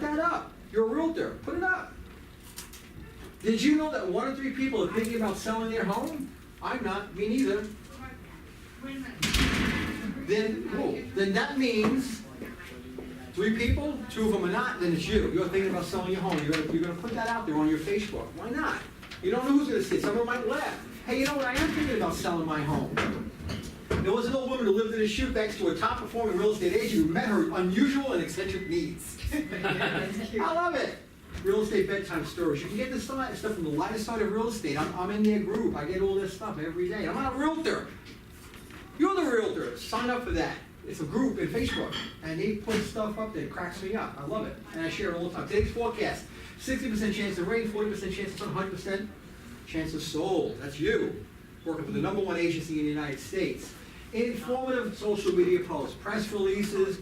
that up. You're a realtor, put it up. Did you know that 1 in 3 people are thinking about selling their home? I'm not, me neither. Wait a minute. Then that means 3 people, 2 of them are not, then it's you. You're thinking about selling your home. You're gonna put that out there on your Facebook. Why not? You don't know who's gonna see it. Someone might laugh. Hey, you know what? I am thinking about selling my home. There was an old woman who lived in a shoebox to a top performing real estate agent who met her unusual and eccentric needs. I love it. Real estate bedtime stories. You can get this stuff from the lighter side of real estate. I'm in their group. I get all this stuff every day. I'm not a realtor. You're the realtor. Sign up for that. It's a group in Facebook, and they put stuff up that cracks me up. I love it, and I share it all the time. Today's forecast: 60% chance of rain, 40% chance of sun, 100% chance of sold. That's you, working for the #1 agency in the United States. Informative social media posts, press releases,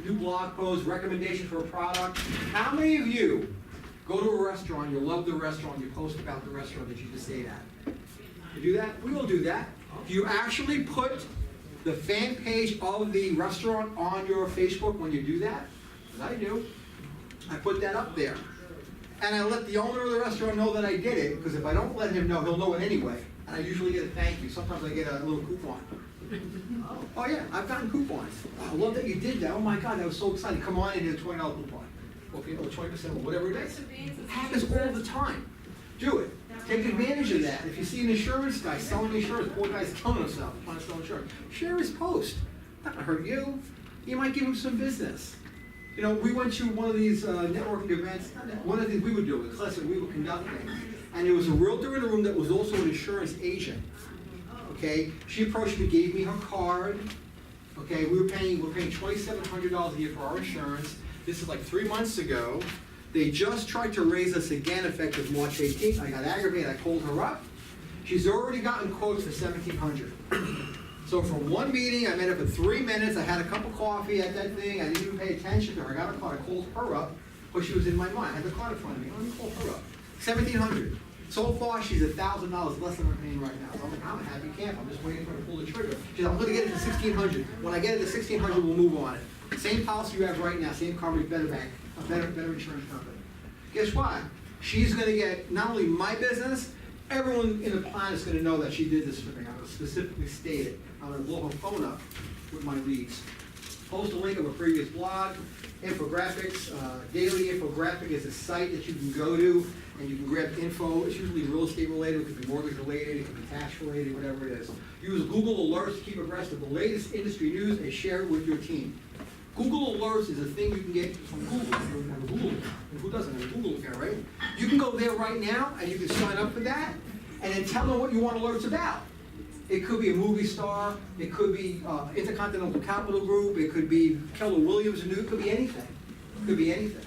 new blog posts, recommendations for a product. How many of you go to a restaurant, you love the restaurant, you post about the restaurant that you just ate at? You do that? We all do that. Do you actually put the fan page of the restaurant on your Facebook when you do that? Because I do. I put that up there. And I let the owner of the restaurant know that I did it, because if I don't let him know, he'll know it anyway. And I usually get a thank you. Sometimes I get a little coupon. Oh yeah, I've gotten coupons. I love that you did that. Oh my God, that was so exciting. Come on in, get a $20 coupon. Or 20% or whatever it is. It happens all the time. Do it. Take advantage of that. If you see an insurance guy selling insurance, poor guy's killing himself trying to sell insurance, share his post. Not gonna hurt you. You might give him some business. You know, we went to one of these networking events. One of the things we would do, a class that we were conducting, and there was a realtor in the room that was also an insurance agent. Okay, she approached me, gave me her card. Okay, we're paying $2,700 a year for our insurance. This is like 3 months ago. They just tried to raise us again effective March 18th. I got aggravated. I called her up. She's already gotten quotes for $1,700. So from one meeting, I met her for 3 minutes. I had a cup of coffee at that thing. I didn't even pay attention to her. I got her card. I called her up, but she was in my mind. I had the card in front of me. Let me call her up. $1,700. So far, she's $1,000 less than we're paying right now. So I'm like, I'm a happy camp. I'm just waiting for her to pull the trigger. She's like, I'm going to get it to $1,600. When I get it to $1,600, we'll move on it. Same policy you have right now, same coverage, better bank, a better insurance company. Guess what? She's going to get not only my business, everyone in the planet is going to know that she did this for me. I'm going to specifically state it. I'm going to blow her phone up with my leads. Post a link of a previous blog, infographics. Daily Infographic is a site that you can go to and you can grab info. It's usually real estate related, it could be mortgage related, it could be tax related, whatever it is. Use Google Alerts to keep abreast of the latest industry news and share it with your team. Google Alerts is a thing you can get from Google. If you have a Google account. And who doesn't have a Google account, right? You can go there right now and you can sign up for that and then tell them what you want alerts about. It could be a movie star, it could be Intercontinental Capital Group, it could be Keller Williams, it could be anything. It could be anything.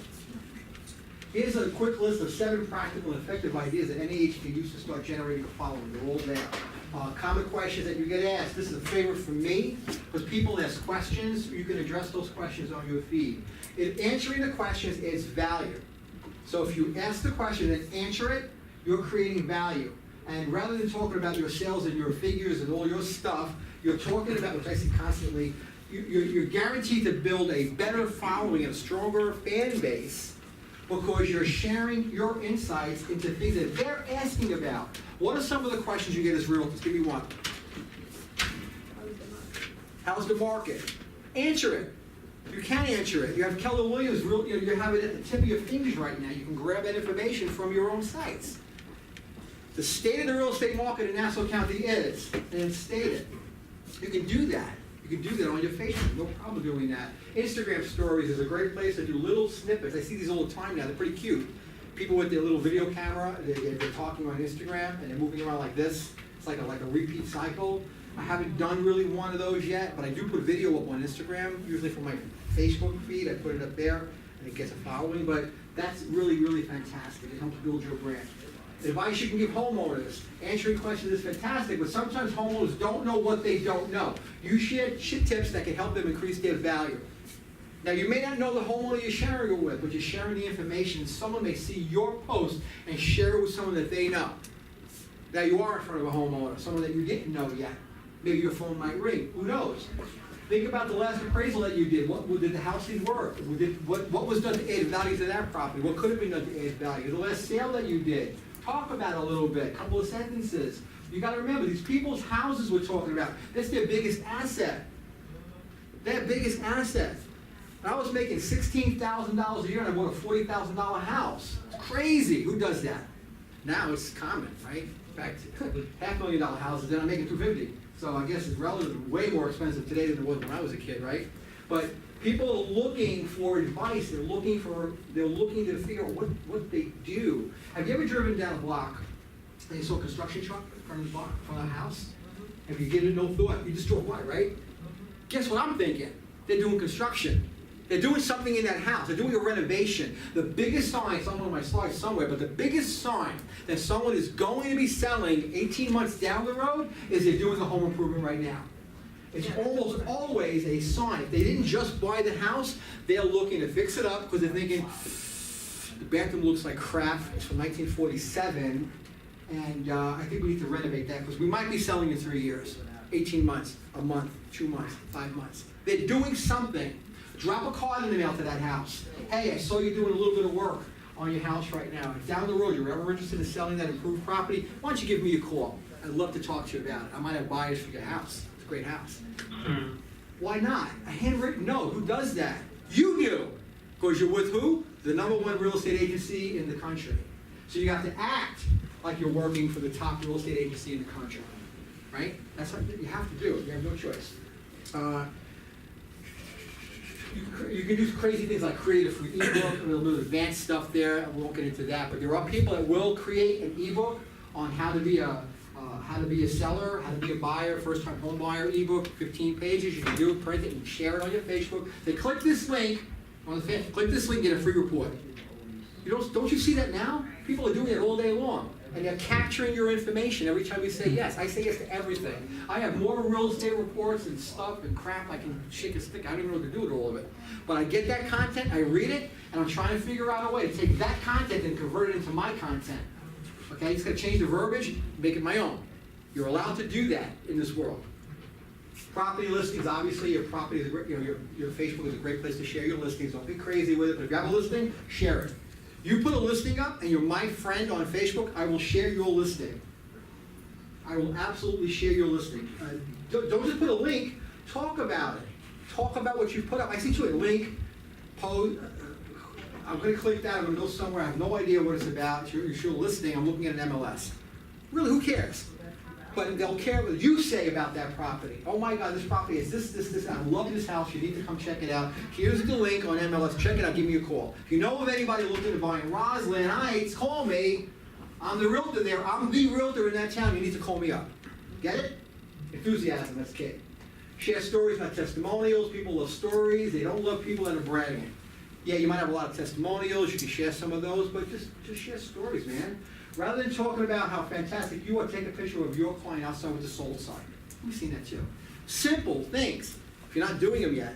Here's a quick list of 7 practical and effective ideas that any agent can use to start generating a following. They're all there. Common questions that you get asked. This is a favorite for me, because people ask questions. You can address those questions on your feed. If answering the questions is value. So if you ask the question and answer it, you're creating value. And rather than talking about your sales and your figures and all your stuff, you're talking about, which I see constantly, you're guaranteed to build a better following and a stronger fan base because you're sharing your insights into things that they're asking about. What are some of the questions you get as realtors? Give me one. How's the market? Answer it. You can answer it. You have Keller Williams, you have it at the tip of your fingers right now. You can grab that information from your own sites. The state of the real estate market in Nassau County is, and state it. You can do that. You can do that on your Facebook, no problem doing that. Instagram stories is a great place to do little snippets. I see these all the time now, they're pretty cute. People with their little video camera, they're talking on Instagram and they're moving around like this. It's like a repeat cycle. I haven't done really one of those yet, but I do put video up on Instagram, usually from my Facebook feed. I put it up there and it gets a following, but that's really, really fantastic. It helps build your brand. Advice you can give homeowners. Answering questions is fantastic, but sometimes homeowners don't know what they don't know. You share tips that can help them increase their value. Now, you may not know the homeowner you're sharing it with, but you're sharing the information. Someone may see your post and share it with someone that they know. Now, you are in front of a homeowner, someone that you didn't know yet. Maybe your phone might ring. Who knows? Think about the last appraisal that you did. What did the house need work? What was done to add value to that property? What could have been done to add value? The last sale that you did. Talk about it a little bit, a couple of sentences. You gotta remember, these people's houses we're talking about, that's their biggest asset. Their biggest asset. I was making $16,000 a year and I bought a $40,000 house. It's crazy. Who does that? Now it's common, right? In fact, $500,000 houses, then I'm making $250,000. So I guess it's relatively way more expensive today than it was when I was a kid, right? But people are looking for advice. They're looking to figure out what they do. Have you ever driven down a block and you saw a construction truck in front of the block, in front of the house? Have you given it no thought? You just drove by, right? Guess what I'm thinking? They're doing construction. They're doing something in that house. They're doing a renovation. The biggest sign, it's on one of my slides somewhere, but the biggest sign that someone is going to be selling 18 months down the road is they're doing a home improvement right now. It's almost always a sign. If they didn't just buy the house, they're looking to fix it up because they're thinking, the bathroom looks like crap. It's from 1947, and I think we need to renovate that because we might be selling in 3 years, 18 months, a month, 2 months, 5 months. They're doing something. Drop a card in the mail to that house. Hey, I saw you doing a little bit of work on your house right now. If down the road you're ever interested in selling that improved property, why don't you give me a call? I'd love to talk to you about it. I might have buyers for your house. It's a great house. Why not? A handwritten note. Who does that? You do. Because you're with who? The #1 real estate agency in the country. So you have to act like you're working for the top real estate agency in the country. Right? That's what you have to do. You have no choice. You can do crazy things like create a free ebook, a little bit of advanced stuff there. I won't get into that, but there are people that will create an ebook on how to be a seller, how to be a buyer, first-time home buyer ebook, 15 pages. You can do it, print it, and share it on your Facebook. They click this link on the Facebook. Click this link, get a free report. Don't you see that now? People are doing it all day long. And they're capturing your information every time you say yes. I say yes to everything. I have more real estate reports and stuff and crap I can shake a stick. I don't even know what to do with all of it. But I get that content, I read it, and I'm trying to figure out a way to take that content and convert it into my content. Okay, just gotta change the verbiage, make it my own. You're allowed to do that in this world. Property listings, obviously, your property is a great, your Facebook is a great place to share your listings. Don't be crazy with it, but if you have a listing, share it. You put a listing up and you're my friend on Facebook, I will share your listing. I will absolutely share your listing. Don't just put a link, talk about it. Talk about what you put up. I see to a link, post, I'm gonna click that, I'm gonna go somewhere, I have no idea what it's about. It's your listing, I'm looking at an MLS. Really, who cares? But they'll care what you say about that property. Oh my God, this property is this, I love this house, you need to come check it out. Here's the link on MLS, check it out, give me a call. If you know of anybody looking to buy in Roslyn Heights, call me. I'm the realtor there, I'm the realtor in that town, you need to call me up. Get it? Enthusiasm, that's key. Share stories, not testimonials. People love stories, they don't love people that are bragging. Yeah, you might have a lot of testimonials, you can share some of those, but just share stories, man. Rather than talking about how fantastic you are, take a picture of your client outside with the sold sign. We've seen that too. Simple things, if you're not doing them yet.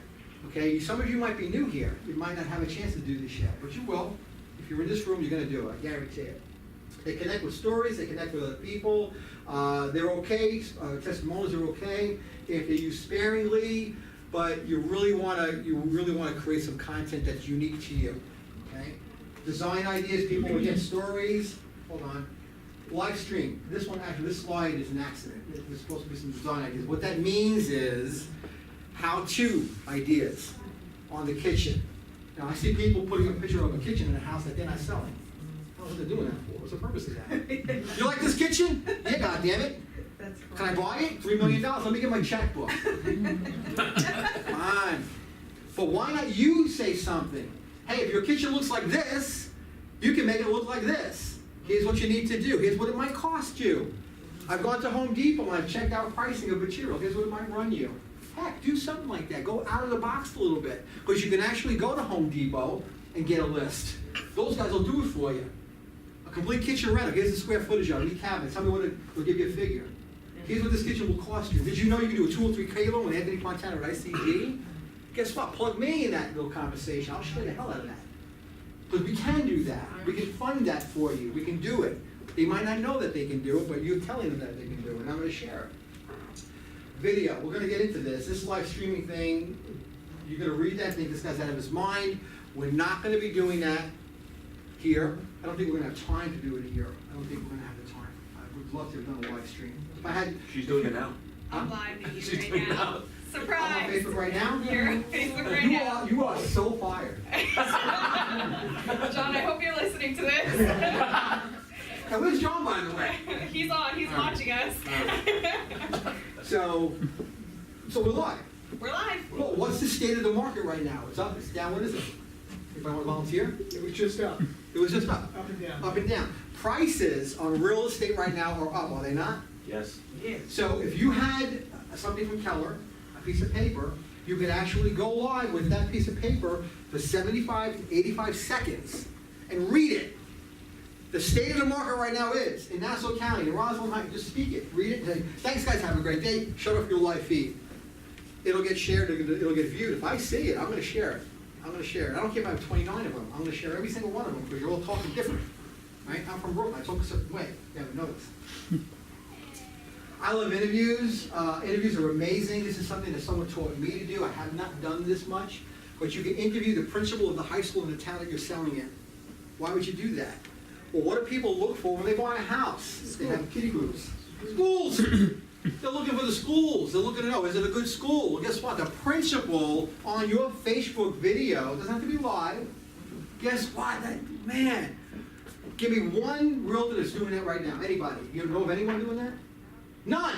Okay, some of you might be new here. You might not have a chance to do this yet, but you will. If you're in this room, you're gonna do it, I guarantee it. They connect with stories, they connect with other people. They're okay, testimonials are okay if they're used sparingly, but you really wanna create some content that's unique to you, okay? Design ideas, people will get stories. Hold on. Live stream. This slide is an accident. There's supposed to be some design ideas. What that means is how-to ideas on the kitchen. Now, I see people putting a picture of a kitchen in a house that they're not selling. What are they doing that for? What's the purpose of that? You like this kitchen? Yeah, goddammit. Can I buy it? $3 million. Let me get my checkbook. Come on. But why not you say something? Hey, if your kitchen looks like this, you can make it look like this. Here's what you need to do. Here's what it might cost you. I've gone to Home Depot and I've checked out pricing of material. Here's what it might run you. Heck, do something like that. Go out of the box a little bit. Because you can actually go to Home Depot and get a list. Those guys will do it for you. A complete kitchen rental. Here's the square footage of it. Any cabinets. Tell me what it'll give you a figure. Here's what this kitchen will cost you. Did you know you can do a 2 or 3K loan with Anthony Fontana at ICG? Guess what? Plug me in that little conversation. I'll share the hell out of that. Because we can do that. We can fund that for you. We can do it. They might not know that they can do it, but you're telling them that they can do it, and I'm going to share it. video, we're gonna get into this. This live streaming thing, you're gonna read that, think this guy's out of his mind. We're not gonna be doing that here. I don't think we're gonna have time to do it here. I don't think we're gonna have the time. I would love to have done a live stream. If I had. She's doing it now. I'm live to She's you doing right it now. now. I'm on Surprise! Facebook right now? You're on Facebook right now. You are so fired. John, I hope you're listening to this. Now, where's John, by the way? He's on, he's watching us. So we're live. We're live. Well, what's the state of the market right now? It's up, it's down, what is it? Anybody want to volunteer? It was just up, It was just up. up and down. Up and down. Prices on real estate right now are up, are they not? Yes. So if you had something from Keller, a piece of paper, you could actually go live with that piece of paper for 75 to 85 seconds and read it. The state of the market right now is, in Nassau County, in Roswell Heights, just speak it, read it, and say, thanks guys, have a great day, shut off your live feed. It'll get shared, it'll get viewed. If I see it, I'm gonna share it. I'm gonna share it. I don't care if I have 29 of them, I'm gonna share every single one of them, because you're all talking different. Right? I'm from Brooklyn, I talk a certain way, you haven't noticed. I love interviews. Interviews are amazing. This is something that someone taught me to do. I have not done this much, but you can interview the principal of the high school in the town that you're selling in. Why would you do that? Well, what do people look for when they buy a house? They have kitty groups. Schools. They're looking for the schools. They're looking to know, is it a good school? Well, guess what? The principal on your Facebook video, doesn't have to be live. Guess what? Man, give me one realtor that's doing that right now. Anybody? You know of anyone doing that? None.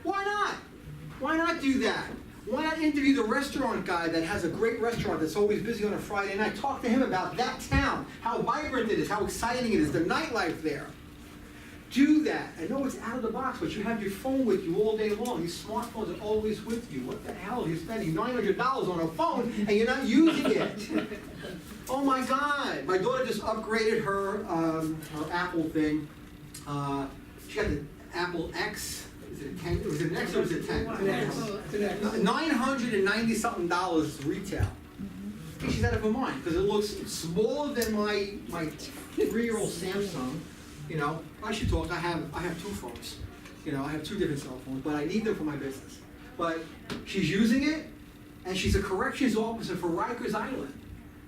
Why not? Why not do that? Why not interview the restaurant guy that has a great restaurant that's always busy on a Friday night? Talk to him about that town, how vibrant it is, how exciting it is, the nightlife there. Do that. I know it's out of the box, but you have your phone with you all day long. These smartphones are always with you. What the hell? You're spending $900 on a phone and you're not using it. Oh my God. My daughter just upgraded her Apple thing. She got the Apple X. Is it a 10? Was it an X or was it 10? $990-something retail. I think she's out of her mind because it looks smaller than my 3-year-old Samsung. You know, I should talk. I have two phones. You know, I have 2 different cell phones, but I need them for my business. But she's using it, and she's a corrections officer for Rikers Island.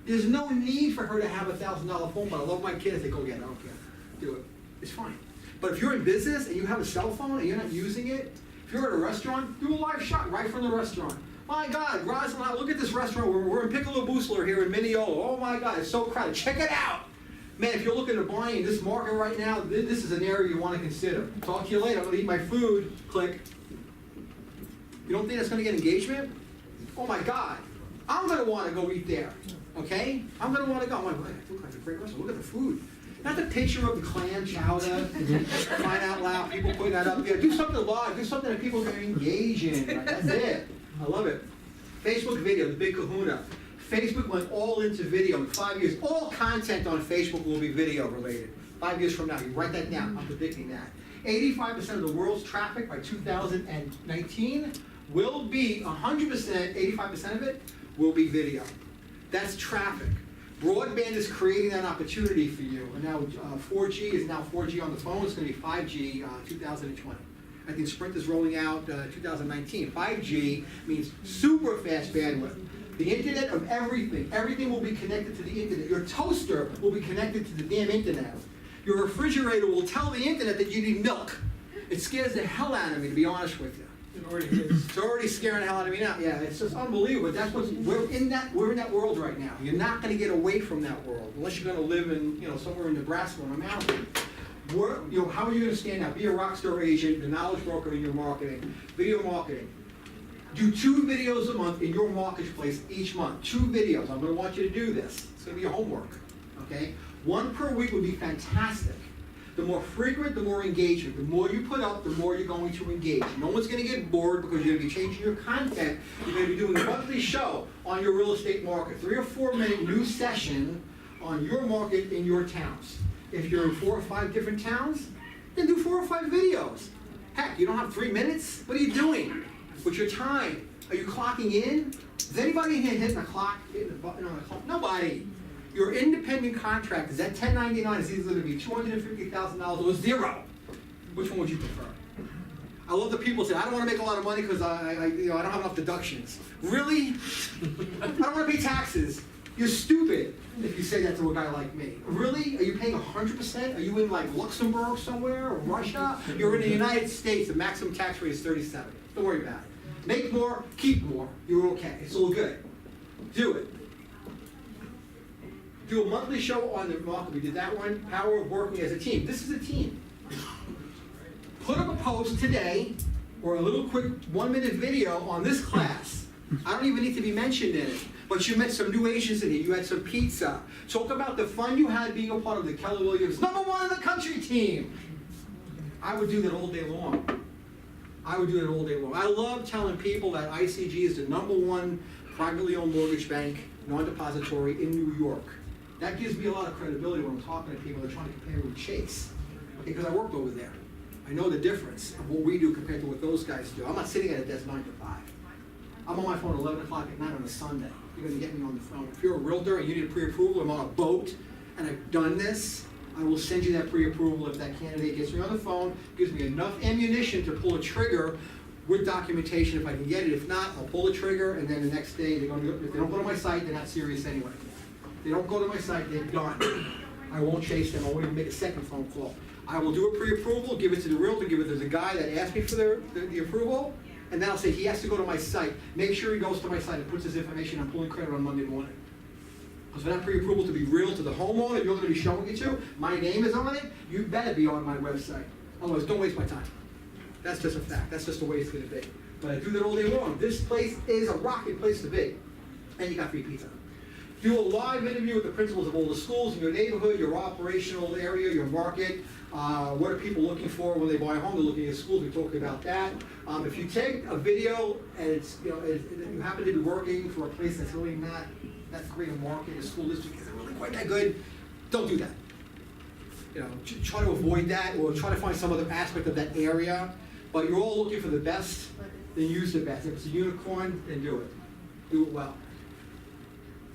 There's no need for her to have a $1,000 phone, but I love my kids. They go get it. I don't care. Do it. It's fine. But if you're in business and you have a cell phone and you're not using it, if you're at a restaurant, do a live shot right from the restaurant. My God, Rosalind, look at this restaurant. We're in Piccolo Busler here in Mineola. Oh my God, it's so crowded. Check it out. Man, if you're looking at buying in this market right now, this is an area you want to consider. Talk to you later. I'm going to eat my food. Click. You don't think that's going to get engagement? Oh my God. I'm going to want to go eat there. Okay? I'm going to want to go. I'm like, it looks like a great restaurant. Look at the food. Not the picture of the clam chowder, crying out loud, people putting that up there. Do something live, do something that people can engage in. Right? That's it. I love it. Facebook video, the big kahuna. Facebook went all into video in 5 years. All content on Facebook will be video related. 5 years from now, you write that down. I'm predicting that. 85% of the world's traffic by 2019 will be 100%, 85% of it will be video. That's traffic. Broadband is creating that opportunity for you. And now 4G is now 4G on the phone. It's going to be 5G 2020. I think Sprint is rolling out 2019. 5G means super fast bandwidth. The internet of everything. Everything will be connected to the internet. Your toaster will be connected to the damn internet. Your refrigerator will tell the internet that you need milk. It scares the hell out of me, to be honest with you. It already is. It's already scaring the hell out of me now. Yeah, it's just unbelievable. That's what we're in that world right now. You're not going to get away from that world unless you're going to live in somewhere in Nebraska on a mountain. How are you going to stand out? Be a rock star agent, the knowledge broker in your marketing, video marketing. Do 2 videos a month in your marketplace each month. 2 videos. I'm going to want you to do this. It's going to be your homework. Okay? 1 per week would be fantastic. The more frequent, the more engagement. The more you put up, the more you're going to engage. No one's going to get bored because you're going to be changing your content. You're going to be doing a monthly show on your real estate market. 3 or 4 minute new session on your market in your towns. If you're in 4 or 5 different towns, then do 4 or 5 videos. Heck, you don't have 3 minutes? What are you doing with your time? Are you clocking in? Is anybody here hitting a clock, hitting a button on a clock? Nobody. Your independent contractors, that 1099 is either going to be $250,000 or 0. Which one would you prefer? I love the people say, I don't wanna make a lot of money because I don't have enough deductions. Really? I don't wanna pay taxes. You're stupid if you say that to a guy like me. Really? Are you paying 100%? Are you in like Luxembourg somewhere or Russia? You're in the United States, the maximum tax rate is 37. Don't worry about it. Make more, keep more. You're okay. It's all good. Do it. Do a monthly show on the market. We did that one. Power of working as a team. This is a team. Put up a post today or a little quick 1-minute video on this class. I don't even need to be mentioned in it. But you met some new Asians in here. You had some pizza. Talk about the fun you had being a part of the Keller Williams #1 in the country team. I would do that all day long. I would do it all day long. I love telling people that ICG is the #1 privately owned mortgage bank, non-depository in New York. That gives me a lot of credibility when I'm talking to people that are trying to compare with Chase. Okay, because I worked over there. I know the difference of what we do compared to what those guys do. I'm not sitting at a desk 9 to 5. I'm on my phone at 11 o'clock at night on a Sunday. You're gonna get me on the phone. If you're a realtor and you need a pre-approval, I'm on a boat and I've done this, I will send you that pre-approval if that candidate gets me on the phone, gives me enough ammunition to pull a trigger with documentation if I can get it. If not, I'll pull the trigger and then the next day, if they don't go to my site, they're not serious anyway. If they don't go to my site, they're done. I won't chase them, I won't even make a second phone call. I will do a pre-approval, give it to the realtor, give it to the guy that asked me for the approval, and then I'll say he has to go to my site. Make sure he goes to my site and puts his information. I'm pulling credit on Monday morning. Because for that pre-approval to be real to the homeowner you're going to be showing it to, my name is on it, you better be on my website. Otherwise, don't waste my time. That's just a fact. That's just the way it's going to be. But I do that all day long. This place is a rocket place to be. And you got free pizza. Do a live interview with the principals of all the schools in your neighborhood, your operational area, your market. What are people looking for when they buy a home? They're looking at schools. We talked about that. If you take a video and it's you happen to be working for a place that's really not that great a market, a school district isn't really quite that good, don't do that. Try to avoid that or try to find some other aspect of that area. But you're all looking for the best, then use the best. If it's a unicorn, then do it. Do it well.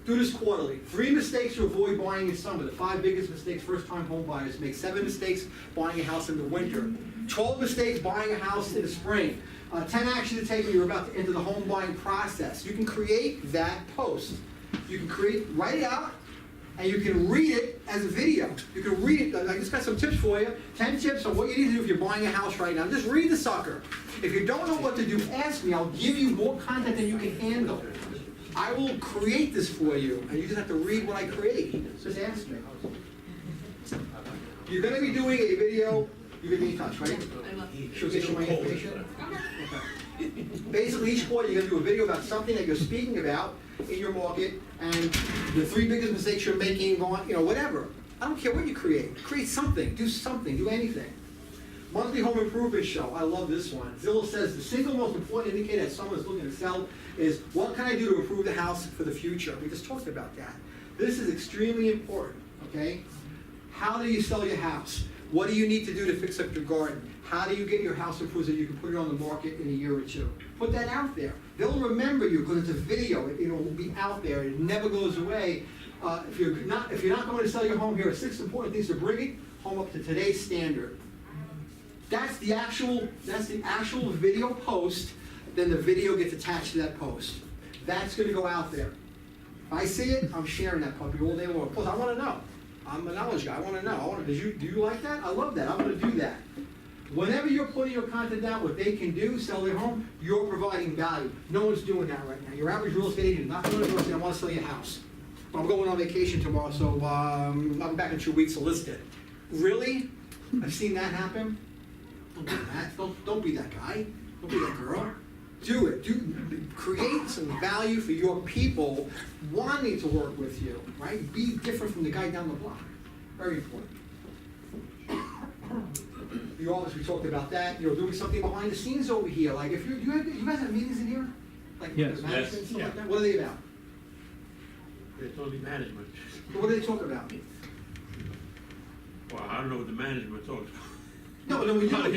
Do this quarterly. 3 mistakes to avoid buying in summer. The 5 biggest mistakes first-time home buyers make. 7 mistakes buying a house in the winter. 12 mistakes buying a house in the spring. 10 actions to take when you're about to enter the home buying process. You can create that post. You can write it out, and you can read it as a video. You can read it. I just got some tips for you. 10 tips on what you need to do if you're buying a house right now. Just read the sucker. If you don't know what to do, ask me. I'll give you more content than you can handle. I will create this for you, and you just have to read what I create. Just ask me. You're going to be doing a video. You're going to be in touch, right? She'll get you my information. Okay. Basically, each quarter you're going to do a video about something that you're speaking about in your market, and the 3 biggest mistakes you're making, whatever. I don't care what you create. Create something. Do anything. Monthly home improvement show. I love this one. Zillow says the single most important indicator that someone is looking to sell is what can I do to improve the house for the future? We just talked about that. This is extremely important, okay? How do you sell your house? What do you need to do to fix up your garden? How do you get your house improved so you can put it on the market in a year or 2? Put that out there. They'll remember you because it's a video. It will be out there. It never goes away. If you're not going to sell your home, here are 6 important things to bring it home up to today's standard. That's the actual video post. Then the video gets attached to that post. That's going to go out there. If I see it, I'm sharing that puppy all day long. Plus, I want to know. I'm a knowledge guy. I want to know. Do you like that? I love that. I'm going to do that. Whenever you're putting your content out, what they can do, sell their home, you're providing value. No one's doing that right now. Your average real estate agent is not going to go and say, I want to sell your house. But I'm going on vacation tomorrow, so I'm back in 2 weeks to list it. Really? I've seen that happen. Don't do that. Don't be that guy. Don't be that girl. Do it. Create some value for your people wanting to work with you, right? Be different from the guy down the block. Very important. The office, we talked about that. Doing something behind the scenes over here. Like if you guys have meetings in here? Like yes. The management and stuff like that? What are they about? It's only management. What do they talk about? Well, I don't know what the management talks about. No, when you trying to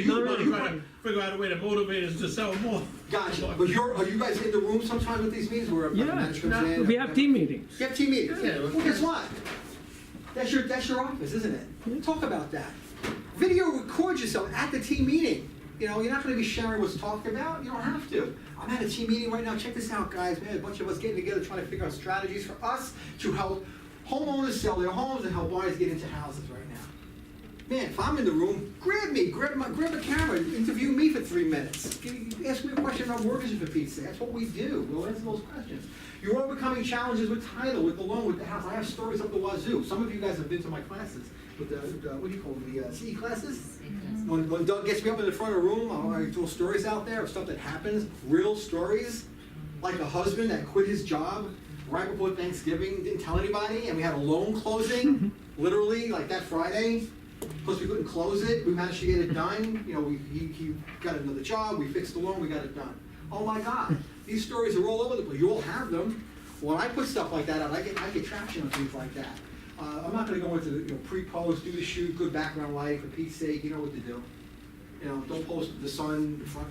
figure out a way to motivate us to sell more. Gotcha. But are you guys in the room sometimes with these meetings where management's in? We have team meetings. You have team meetings? Yeah. Well, guess what? That's your office, isn't it? Talk about that. Video record yourself at the team meeting. You know, you're not gonna be sharing what's talked about, you don't have to. I'm at a team meeting right now, check this out, guys, man, a bunch of us getting together trying to figure out strategies for us to help homeowners sell their homes and help buyers get into houses right now. Man, if I'm in the room, grab a camera, interview me for 3 minutes. Ask me a question about mortgages for Pete's sake. That's what we do. We'll answer those questions. You're overcoming challenges with title, with the loan, with the house. I have stories up the wazoo. Some of you guys have been to my classes, with the what do you call them, the CE classes? When Doug gets me up in the front of the room, I throw stories out there of stuff that happens, real stories, like a husband that quit his job right before Thanksgiving, didn't tell anybody, and we had a loan closing, literally, like that Friday. Plus we couldn't close it, we managed to get it done, you know, he got another job, we fixed the loan, we got it done. Oh my God, these stories are all over the place, you all have them. When I put stuff like that out, I get traction on things like that. I'm not gonna go into the, pre-post, do the shoot, good background light, for Pete's sake, you know what to do. You know, don't post the sun in front,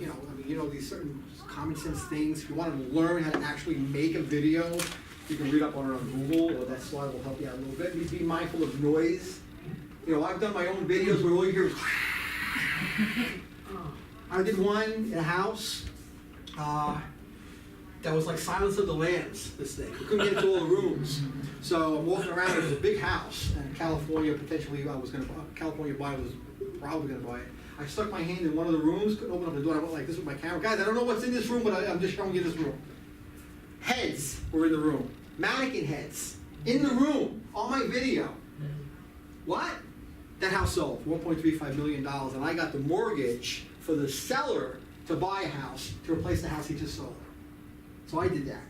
these certain common sense things. If you wanna learn how to actually make a video, you can read up on it on Google, or that slide will help you out a little bit. Be mindful of noise. You know, I've done my own videos where all you hear is I did one in a house that was like Silence of the Lambs, this thing. We couldn't get into all the rooms. So I'm walking around, it was a big house, and California, potentially, California buyer was probably gonna buy it. I stuck my hand in one of the rooms, couldn't open up the door, I went like this with my camera. Guys, I don't know what's in this room, but I'm just showing you this room. Heads were in the room, mannequin heads, in the room, on my video. What? That house sold, $1.35 million, and I got the mortgage for the seller to buy a house to replace the house he just sold. So I did that,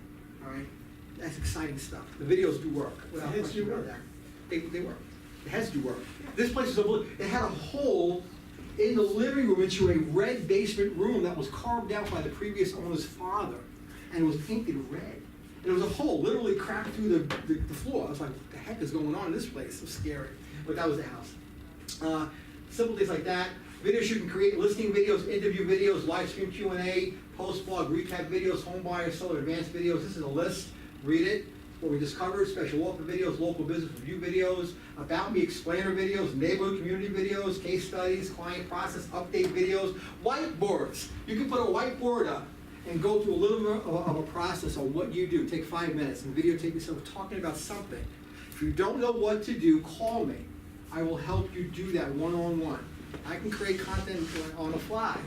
all right? That's exciting stuff. The videos do work. Without The heads question do about work. that. They work. The heads do work. This place is unbelievable. It had a hole in the living room into a red basement room that was carved out by the previous owner's father, and it was painted red. And there was a hole literally cracked through the floor. I was like, what the heck is going on in this place? It was scary. But that was the house. Simple things like that. Videos you can create, listing videos, interview videos, live stream Q&A, post blog, recap videos, home buyer, seller advanced videos. This is a list. Read it. What we just covered, special offer videos, local business review videos, about me explainer videos, neighborhood community videos, case studies, client process update videos, whiteboards. You can put a whiteboard up and go through a little bit of a process on what you do. Take 5 minutes and videotape yourself talking about something. If you don't know what to do, call me. I will help you do that one-on-one. I can create content on the fly.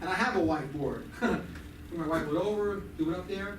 And I have a whiteboard. Bring my whiteboard over, do it up there.